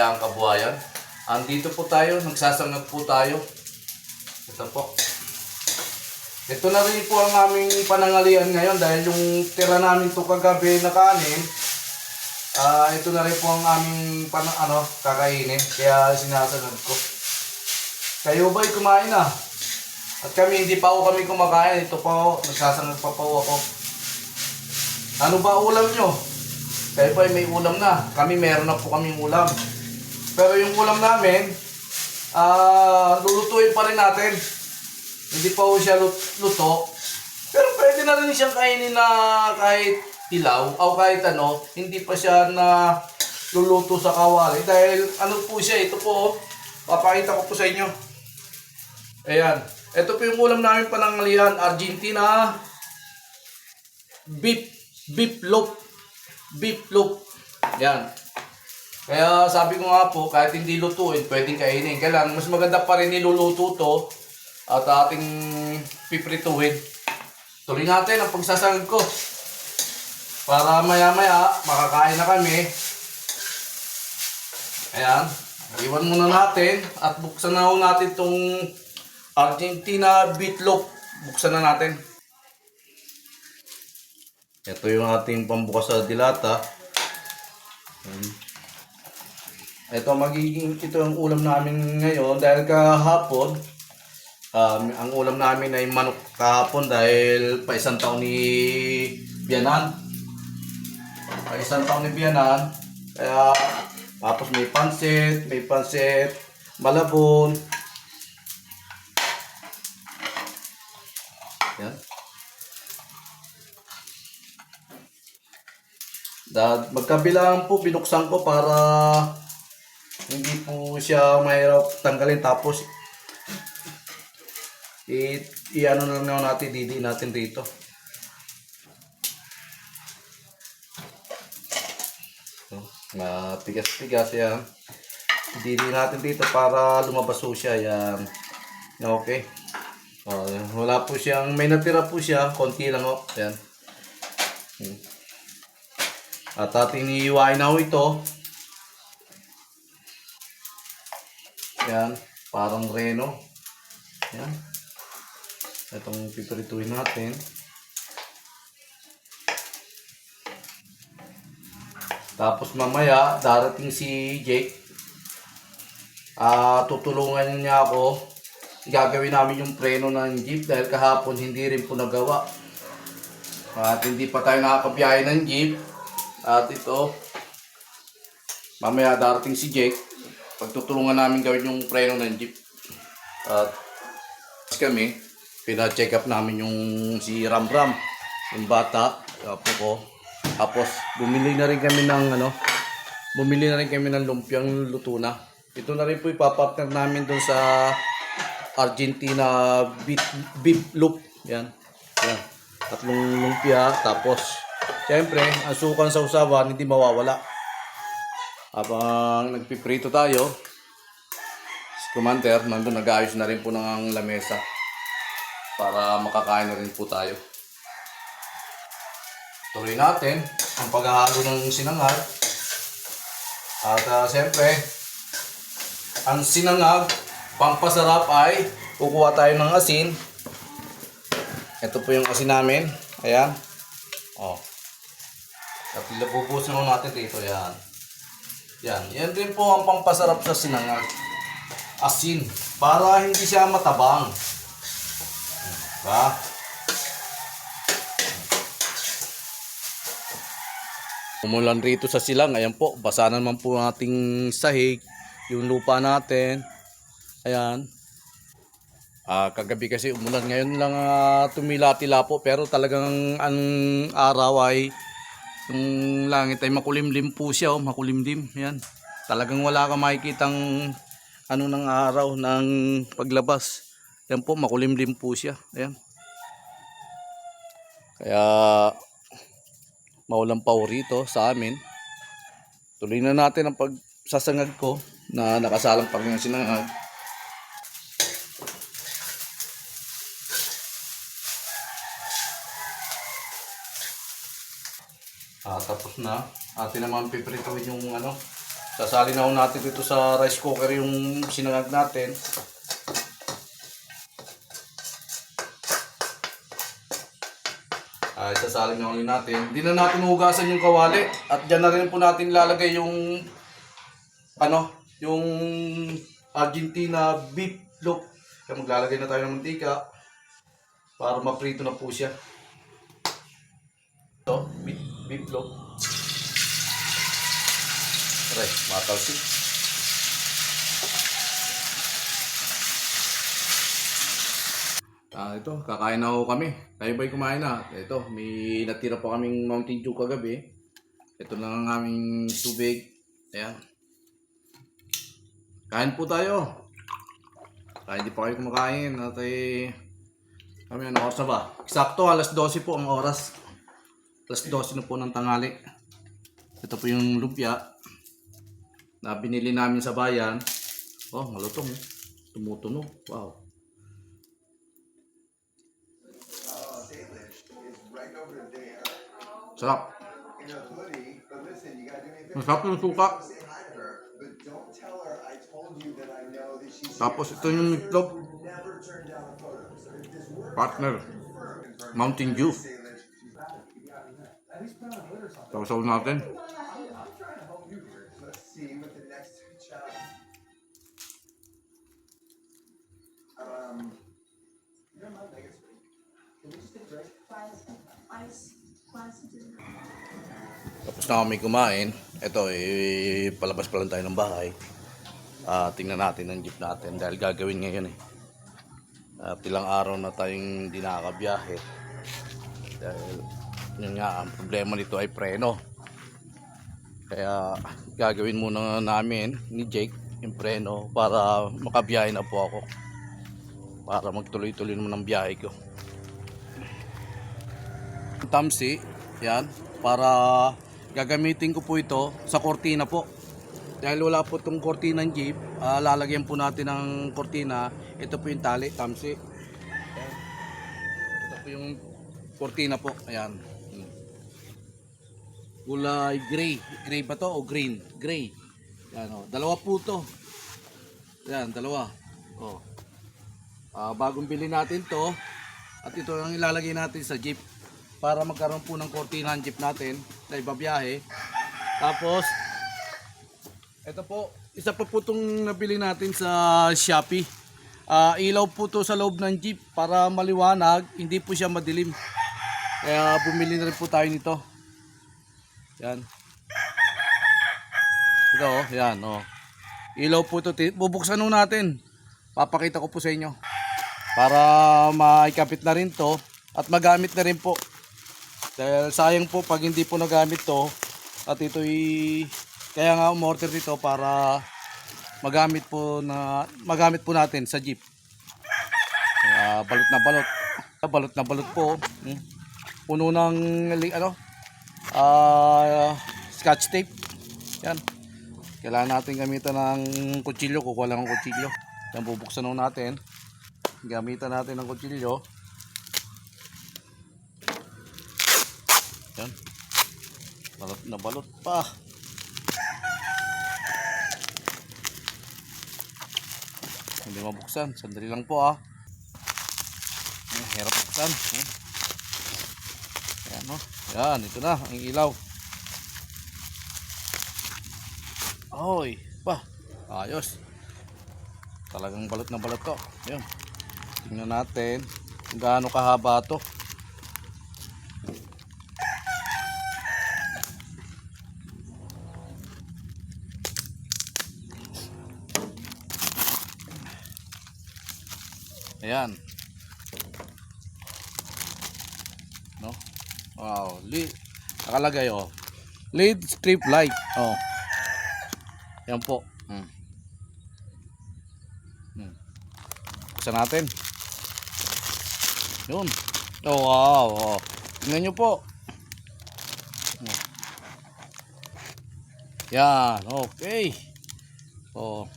kaligayahang kabuhayan. Andito po tayo, nagsasangag po tayo. Ito po. Ito na rin po ang aming panangalian ngayon dahil yung tira namin to kagabi na kanin, ito na rin po ang aming kakainin. Kaya sinasagad ko. Kayo ba'y kumain na? At kami hindi pa ako kami kumakain. Ito pa ako, nagsasangag pa po ako. Ano ba ulam nyo? Kayo pa may ulam na. Kami meron na po kaming ulam. Pero yung ulam namin, lulutuin pa rin natin. Hindi pa po siya luto. Pero pwede na rin siyang kainin na kahit ilaw o kahit hindi pa siya na luluto sa kawali. Dahil po siya, ito po, papakita ko po sa inyo. Ayan. Ito po yung ulam namin panangalian, Argentina beef loaf. Yan. Kaya sabi ko nga po, kahit hindi lutuin, pwedeng kainin. Kailangan mas maganda pa rin niluluto to at ating piprituhin. Tuloy natin ang pagsasangag ko. Para maya-maya, makakain na kami. Ayan. Iwan muna natin at buksan na natin itong Argentina beef loaf. Buksan na natin. Ito yung ating pambukas sa dilata. Ito ang ulam namin ngayon dahil kahapon ang ulam namin ay manok kahapon dahil pa isang taon ni Biyanan. Kaya tapos may pansit, malabon. Yan. Magkabilang po binuksan ko para hindi po siya mahirap tanggalin, tapos i-ano na lang natin, didiin natin dito. Tigas-tigas yan. Didiin natin dito para lumabas po siya. Yan. Okay. Wala po siyang, may natira po siya, konti lang o. Yan. At ating iiwain na ito. Yan, parang reno. Yan. Itong piprituin natin. Tapos mamaya, darating si Jake. Tutulungan niya ako. Gagawin namin yung preno ng jeep dahil kahapon hindi rin po nagawa. At hindi pa tayo nakakabiyahe ng jeep. At ito, mamaya darating si Jake. Pagtutulungan namin gawin yung preno ng jeep. At kami, pina-check up namin yung si Ramram, yung bata, apo ko. Tapos bumili na rin kami ng lumpiang luto na. Ito na rin po ipapartner namin dun sa Argentina beef loaf. Yan. Yan. 3 lumpia. Tapos siyempre, ang sukan sa usawan hindi mawawala. Habang nagpiprito tayo, si Commander nandun nag-aayos na rin po ng lamesa para makakain na rin po tayo. Tuloy natin ang paghahalo ng sinangag. At siyempre, ang sinangag, pampasarap ay kukuha tayo ng asin. Ito po yung asin namin. Ayan. At ilabubusin natin dito. Yan. Yan din po ang pampasarap sa sinangag. Asin. Para hindi siya matabang. Diba? Umulan rito sa silang. Ayan po. Basa naman po ating sahig. Yung lupa natin. Ayan. Kagabi kasi umulan. Ngayon lang tumila-tila po. Pero talagang ang araw ay yung langit ay makulimlim po siya. Makulimlim. Yan. Talagang wala ka makikitang ng araw ng paglabas. Yan po, makulimlim po siya. Ayan. Kaya maulan pa rito sa amin. Tuloy na natin ang pagsasangag ko na nakasalang pag ng sinangag. Tapos na. Atin naman piprituin yung Sasali na ho natin dito sa rice cooker yung sinangag natin. Ay, sasali na ulit natin. Hindi na natin hugasan yung kawali. At dyan na rin po natin lalagay yung yung Argentina beef loaf. Kaya maglalagay na tayo ng mantika para maprito na po siya. Ito, beef loaf. Aray, matalsik. Ito, kakain na ho kami. Tayo ba'y kumain na? Ito, may natira pa kaming Mountain Dew kagabi. Ito lang ang aming tubig. Ayan. Kain po tayo. Kahit hindi pa kayo kumakain. At kami ano oras na ba? Eksakto, alas 12 po ang oras. Alas 12 na po ng tanghali. Ito po yung lumpia na binili namin sa bayan. Oh, malutong. Tumutunog. Wow. Sarap. Masarap yung suka. Tapos ito yung itlog. Partner. Mountain Dew. Sausaw natin. Tapos na kami kumain. Ito, palabas pa lang tayo ng bahay. Tingnan natin ang jeep natin dahil gagawin ngayon eh. Ilang araw na tayong hindi nakakabiyahe. Dahil yun nga, ang problema nito ay preno. Kaya gagawin muna namin ni Jake yung preno para makabiyahe na po ako. Para magtuloy-tuloy naman ang biyahe ko. Tamsi, yan, para gagamitin ko po ito sa kortina po. Dahil wala po itong kortina ng jeep, lalagyan po natin ng kortina. Ito po yung tali, tamsi. Ayan. Ito po yung kortina po, ayan. Kulay gray. Gray ba to o green? Gray. Yan, oh. Dalawa po to. Yan, dalawa. Oh. Bagong bili natin to. At ito ang ilalagay natin sa jeep para magkaroon po ng kortina ang jeep natin na ibabiyahe. Tapos ito po, isa pa po itong nabili natin sa Shopee. Ilaw po to sa loob ng jeep para maliwanag, hindi po siya madilim. Kaya bumili na rin po tayo nito. Yan. Ito oh, yan oh. Ilaw po ito, bubuksan nun natin. Papakita ko po sa inyo. Para maikapit na rin to at magamit na rin po. Dahil sayang po pag hindi po nagamit to. At ito'y kaya nga umorder dito para magamit po natin sa jeep. Balot na balot. Balot na balot po. Puno ng scotch tape. Yan. Kailangan natin gamitan ng kutsilyo. Kukuha lang ng kutsilyo. Yan, bubuksan natin. Gamitan natin ng kutsilyo. Yan. Balot na balot pa. Hindi mabuksan. Sandali lang po ah. Hirap buksan. Ayan o. Yan. Ito na. Ang ilaw. Oy. Pa. Ayos. Talagang balot na balot to. Ayan. Tingnan natin kung gaano kahaba to. Ayan. No? Wow, nakalagay oh. LED strip light. Oh. Yan po. Buksan natin. Yun. Oh, wow. Oh. Tingnan nyo po. Yan. Okay. Oh.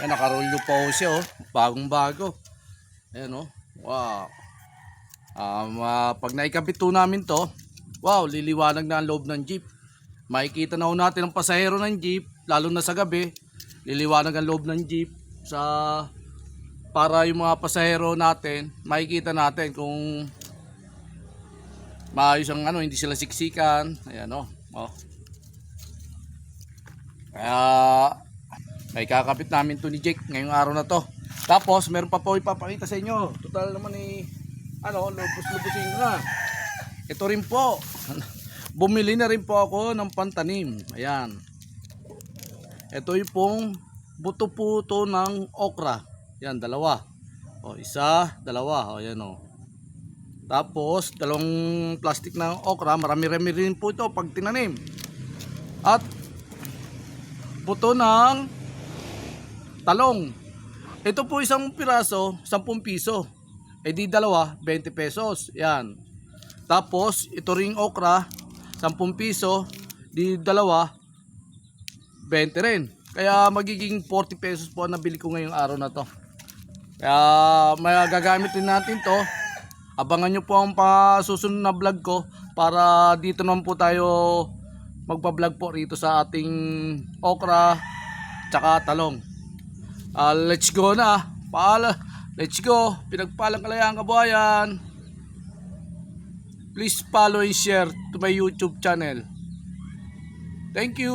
Yan, nakarolyo pa ho siya oh. Bagong bago. Ayan oh. Wow. Pag naikabit po namin to, wow, liliwanag na ang loob ng jeep. Makikita na ho natin ang pasahero ng jeep lalo na sa gabi, liliwanag ang loob ng jeep para yung mga pasahero natin, makikita natin kung maayos ang hindi sila siksikan. Ayan oh. Kaya may kakapit namin to ni Jake ngayong araw na to. Tapos meron pa po ipapakita sa inyo. Total naman lubos-lubosin na. Ito rin po. Bumili na rin po ako ng pantanim. Ayan. Ito yung pong buto-puto ng okra. Yan, dalawa. O, isa, dalawa. O, yan o. Tapos, dalawang plastic ng okra. Marami-rami rin po ito pag tinanim. At, buto ng talong. Ito po isang piraso, 10 piso. E di dalawa, 20 pesos. Yan. Tapos, ito ring okra, 10 piso. Di dalawa, 20 rin. Kaya magiging 40 pesos po ang nabili ko ngayong araw na to. Kaya magagamit din natin to. Abangan nyo po ang pasusunod na vlog ko para dito naman po tayo magpa-vlog po rito sa ating okra tsaka talong. Let's go na. Let's go. Pinagpalang kalayaan kabuhayan. Please follow and share to my YouTube channel. Thank you.